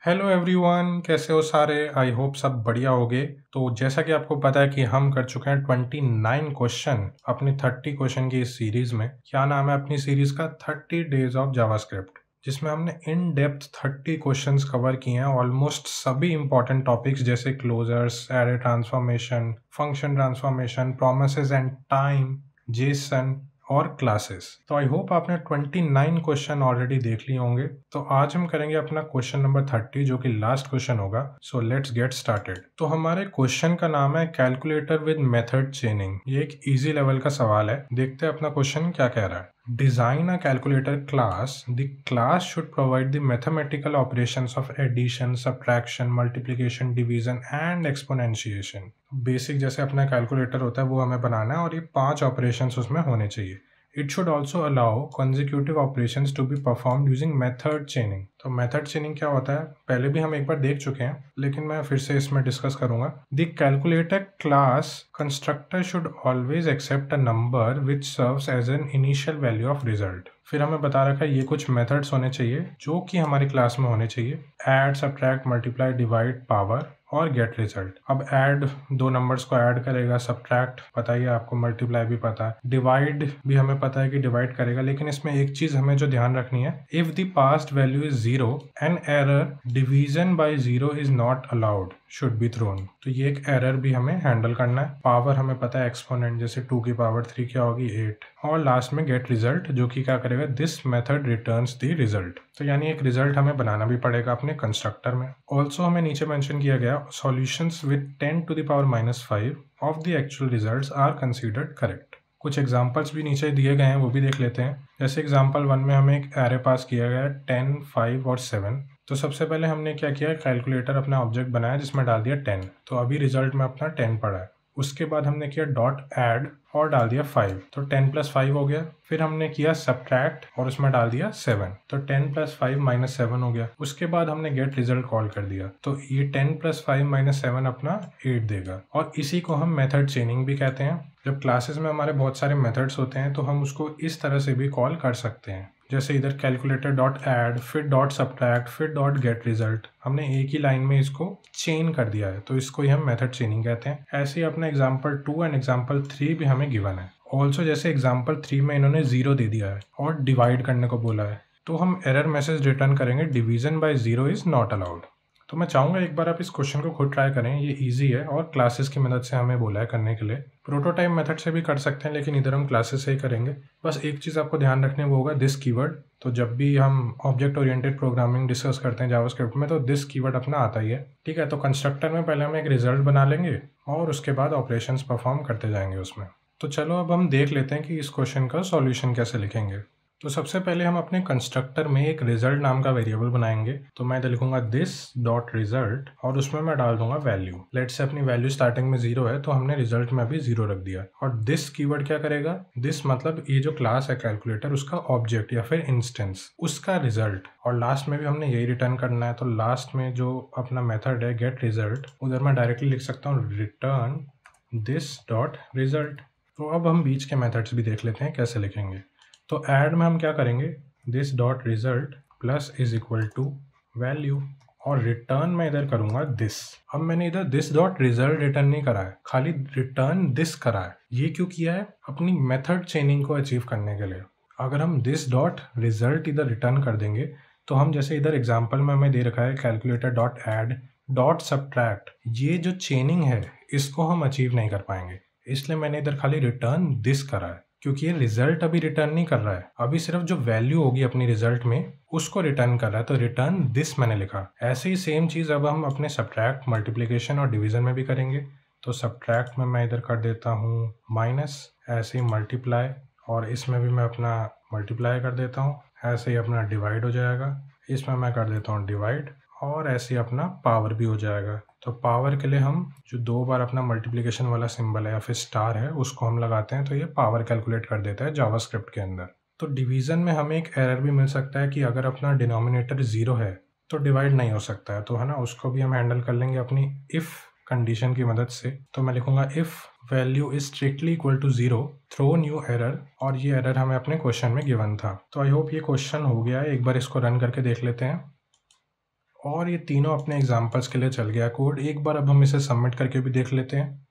Hello everyone, कैसे हो सारे। आई होप सब बढ़िया होगे। तो जैसा कि आपको पता है कि हम कर चुके हैं 29 क्वेश्चन अपनी 30 क्वेश्चन की इस सीरीज में। क्या नाम है अपनी सीरीज का? 30 डेज ऑफ जावास्क्रिप्ट, जिसमें हमने इन डेप्थ 30 क्वेश्चंस कवर किए हैं। ऑलमोस्ट सभी इंपॉर्टेंट टॉपिक्स जैसे closures, array transformation, function transformation, promises and time, Jason और क्लासेस। तो आई होप आपने 29 क्वेश्चन ऑलरेडी देख लिए होंगे। तो आज हम करेंगे अपना क्वेश्चन नंबर 30, जो कि लास्ट क्वेश्चन होगा। So let's get started. तो हमारे क्वेश्चन का नाम है कैलकुलेटर विद मेथड चेनिंग। ये एक इजी लेवल का सवाल है। देखते हैं अपना क्वेश्चन क्या कह रहा है। Design a calculator class. The class should provide the mathematical operations of addition, subtraction, multiplication, division and exponentiation. Basic जैसे अपना कैलकुलेटर होता है वो हमें बनाना है और ये 5 ऑपरेशंस उसमें होने चाहिए। It should also allow consecutive operations to be performed using method chaining। तो method chaining क्या होता है पहले भी हम एक बार देख चुके हैं, लेकिन मैं फिर से इसमें डिस्कस करूंगा। The calculator class constructor should always accept a number which serves as an initial value of result। फिर हमें बता रखा है ये कुछ मेथड्स होने चाहिए जो कि हमारी क्लास में होने चाहिए। Add, subtract, multiply, divide, power और गेट रिजल्ट। अब ऐड दो नंबर्स को ऐड करेगा, सब्ट्रैक्ट पता ही है आपको, मल्टीप्लाई भी पता है, डिवाइड भी हमें पता है कि डिवाइड करेगा। लेकिन इसमें एक चीज हमें जो ध्यान रखनी है, if the past value is 0 an error division bye 0 is not allowed should be thrown. तो ये एक एरर भी हमें हैंडल करना है। पावर हमें पता है एक्सपोनेंट, जैसे 2 की पावर 3 क्या होगी 8। और लास्ट में गेट रिजल्ट, जो कि क्या करेगा, this method returns the result. तो यानी एक रिजल्ट हमें बनाना भी पड़ेगा अपने कंस्ट्रक्टर में। ऑल्सो हमें नीचे मेंशन किया गया solutions with 10 to the power -5 of the actual results are considered correct. कुछ एग्जांपल्स भी नीचे दिए गए हैं, वो भी देख लेते हैं। जैसे एग्जांपल 1 में हमें एक एरे पास किया गया है 10, 5 और 7। तो सबसे पहले हमने क्या किया, कैलकुलेटर अपना ऑब्जेक्ट बनाया जिसमें डाल दिया 10। तो अभी रिजल्ट में अपना 10 पड़ा है। उसके बाद हमने किया डॉट ऐड और डाल दिया 5, तो 10 + 5 हो गया। फिर हमने किया सब्ट्रैक्ट और उसमें डाल दिया 7, तो 10 + 5 - 7 हो गया। उसके बाद हमने गेट रिजल्ट कॉल कर दिया, तो ये 10 + 5 - 7 अपना 8 देगा। और इसी को हम मेथड चेनिंग भी कहते हैं। जब क्लासेस में हमारे बहुत सारे मेथड्स होते हैं तो हम उसको इस तरह से भी कॉल कर सकते हैं। जैसे इधर कैलकुलेटर डॉट ऐड, फिर डॉट सब्ट्रैक्ट, फिर डॉट गेट रिजल्ट। हमने एक ही लाइन में इसको चेन कर दिया है, तो इसको ही हम मेथड चेनिंग कहते हैं। ऐसे ही अपना एग्जांपल 2 एंड एग्जांपल 3 भी हमें गिवन है। ऑल्सो जैसे एग्जांपल 3 में इन्होंने 0 दे दिया है और डिवाइड करने को बोला है, तो हम एरर मैसेज रिटर्न करेंगे division bye 0 is not allowed. तो मैं चाहूंगा एक बार आप इस क्वेश्चन को खुद ट्राई करें, ये इजी है और क्लासेस की मदद से हमें बोला है करने के लिए। प्रोटोटाइप मेथड से भी कर सकते हैं, लेकिन इधर हम क्लासेस से ही करेंगे। बस एक चीज़ आपको ध्यान रखने वो होगा दिस कीवर्ड। तो जब भी हम ऑब्जेक्ट ओरिएंटेड प्रोग्रामिंग डिस्कस करते हैं जावास्क्रिप्ट में, तो दिस कीवर्ड अपना आता ही है। ठीक है, तो कंस्ट्रक्टर में पहले हम एक रिजल्ट बना लेंगे और उसके बाद ऑपरेशंस परफॉर्म करते जाएंगे उसमें। तो चलो अब हम देख लेते हैं कि इस क्वेश्चन का सॉल्यूशन कैसे लिखेंगे। तो सबसे पहले हम अपने कंस्ट्रक्टर में एक रिजल्ट नाम का वेरिएबल बनाएंगे। तो मैं इधर लिखूंगा दिस डॉट रिजल्ट और उसमें मैं डाल दूंगा वैल्यू। लेट से अपनी वैल्यू स्टार्टिंग में 0 है, तो हमने रिजल्ट में अभी 0 रख दिया। और दिस कीवर्ड क्या करेगा, दिस मतलब ये जो क्लास है कैलकुलेटर, उसका ऑब्जेक्ट या फिर इंस्टेंस, उसका रिजल्ट। और लास्ट में भी हमने यही रिटर्न करना है। तो लास्ट में जो अपना मेथड है गेट रिजल्ट, उधर मैं डायरेक्टली लिख सकता हूँ रिटर्न दिस डॉट रिजल्ट। तो अब हम बीच के मेथड्स भी देख लेते हैं कैसे लिखेंगे। तो ऐड में हम क्या करेंगे, this dot result plus is equal to value, और रिटर्न में इधर करूंगा दिस। अब मैंने इधर दिस डॉट रिजल्ट रिटर्न नहीं करा है, खाली रिटर्न दिस करा है। ये क्यों किया है, अपनी मेथड चेनिंग को अचीव करने के लिए। अगर हम दिस डॉट रिजल्ट इधर रिटर्न कर देंगे, तो हम जैसे इधर एग्जाम्पल में हमें दे रखा है calculator dot add dot subtract, ये जो चेनिंग है इसको हम अचीव नहीं कर पाएंगे। इसलिए मैंने इधर खाली रिटर्न दिस करा है, क्योंकि ये रिजल्ट अभी रिटर्न नहीं कर रहा है, अभी सिर्फ जो वैल्यू होगी अपनी रिजल्ट में उसको रिटर्न कर रहा है। तो रिटर्न दिस मैंने लिखा। ऐसे ही सेम चीज़ अब हम अपने सब्ट्रैक्ट, मल्टीप्लिकेशन और डिवीजन में भी करेंगे। तो सब्ट्रैक्ट में मैं इधर कर देता हूँ माइनस, ऐसे ही मल्टीप्लाई, और इसमें भी मैं अपना मल्टीप्लाई कर देता हूँ। ऐसे ही अपना डिवाइड हो जाएगा, इसमें मैं कर देता हूँ डिवाइड, और ऐसे ही अपना पावर भी हो जाएगा। तो पावर के लिए हम जो 2 बार अपना मल्टीप्लिकेशन वाला सिंबल है या फिर स्टार है उसको हम लगाते हैं, तो ये पावर कैलकुलेट कर देता है जावास्क्रिप्ट के अंदर। तो डिवीजन में हमें एक एरर भी मिल सकता है कि अगर अपना डिनोमिनेटर 0 है तो डिवाइड नहीं हो सकता है, तो है ना, उसको भी हम हैंडल कर लेंगे अपनी इफ कंडीशन की मदद से। तो मैं लिखूंगा if value is strictly equal to 0 throw new error, और ये एरर हमें अपने क्वेश्चन में गिवन था। तो आई होप ये क्वेश्चन हो गया है। एक बार इसको रन करके देख लेते हैं। और ये तीनों अपने एग्जाम्पल्स के लिए चल गया कोड। एक बार अब हम इसे सबमिट करके भी देख लेते हैं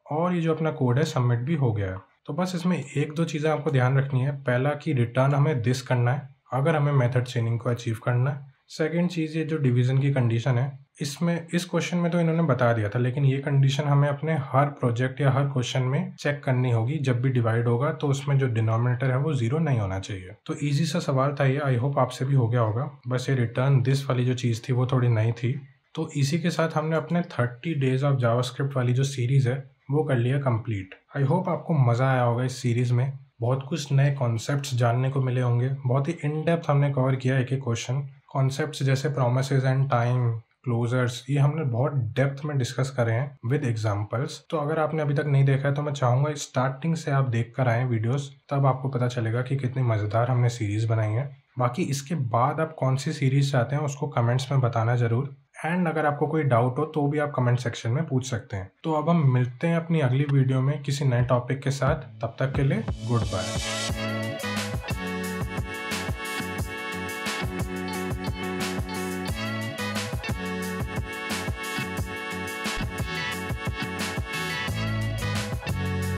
और ये जो अपना कोड है सबमिट भी हो गया है। तो बस इसमें एक दो चीज़ें आपको ध्यान रखनी है। पहला कि रिटर्न हमें दिस करना है अगर हमें मेथड चेनिंग को अचीव करना है। सेकंड चीज़, ये जो डिवीज़न की कंडीशन है, इसमें इस क्वेश्चन में तो इन्होंने बता दिया था, लेकिन ये कंडीशन हमें अपने हर प्रोजेक्ट या हर क्वेश्चन में चेक करनी होगी। जब भी डिवाइड होगा तो उसमें जो डिनोमिनेटर है वो 0 नहीं होना चाहिए। तो ईजी सा सवाल था ये, आई होप आपसे भी हो गया होगा। बस ये रिटर्न दिस वाली जो चीज़ थी वो थोड़ी नई थी। तो इसी के साथ हमने अपने 30 डेज ऑफ जावास्क्रिप्ट वाली जो सीरीज़ है वो कर लिया कंप्लीट। आई होप आपको मज़ा आया होगा इस सीरीज़ में। बहुत कुछ नए कॉन्सेप्ट्स जानने को मिले होंगे। बहुत ही इन डेप्थ हमने कवर किया एक एक क्वेश्चन। कॉन्सेप्ट्स जैसे प्रोमिसेस एंड टाइम, क्लोजर्स, ये हमने बहुत डेप्थ में डिस्कस करे हैं विद एग्जांपल्स। तो अगर आपने अभी तक नहीं देखा है तो मैं चाहूँगा स्टार्टिंग से आप देख कर आएँ वीडियोस, तब आपको पता चलेगा कि कितनी मज़ेदार हमने सीरीज़ बनाई है। बाकी इसके बाद आप कौन सी सीरीज़ चाहते हैं उसको कमेंट्स में बताना ज़रूर। एंड अगर आपको कोई डाउट हो तो भी आप कमेंट सेक्शन में पूछ सकते हैं। तो अब हम मिलते हैं अपनी अगली वीडियो में किसी नए टॉपिक के साथ। तब तक के लिए गुड बाय।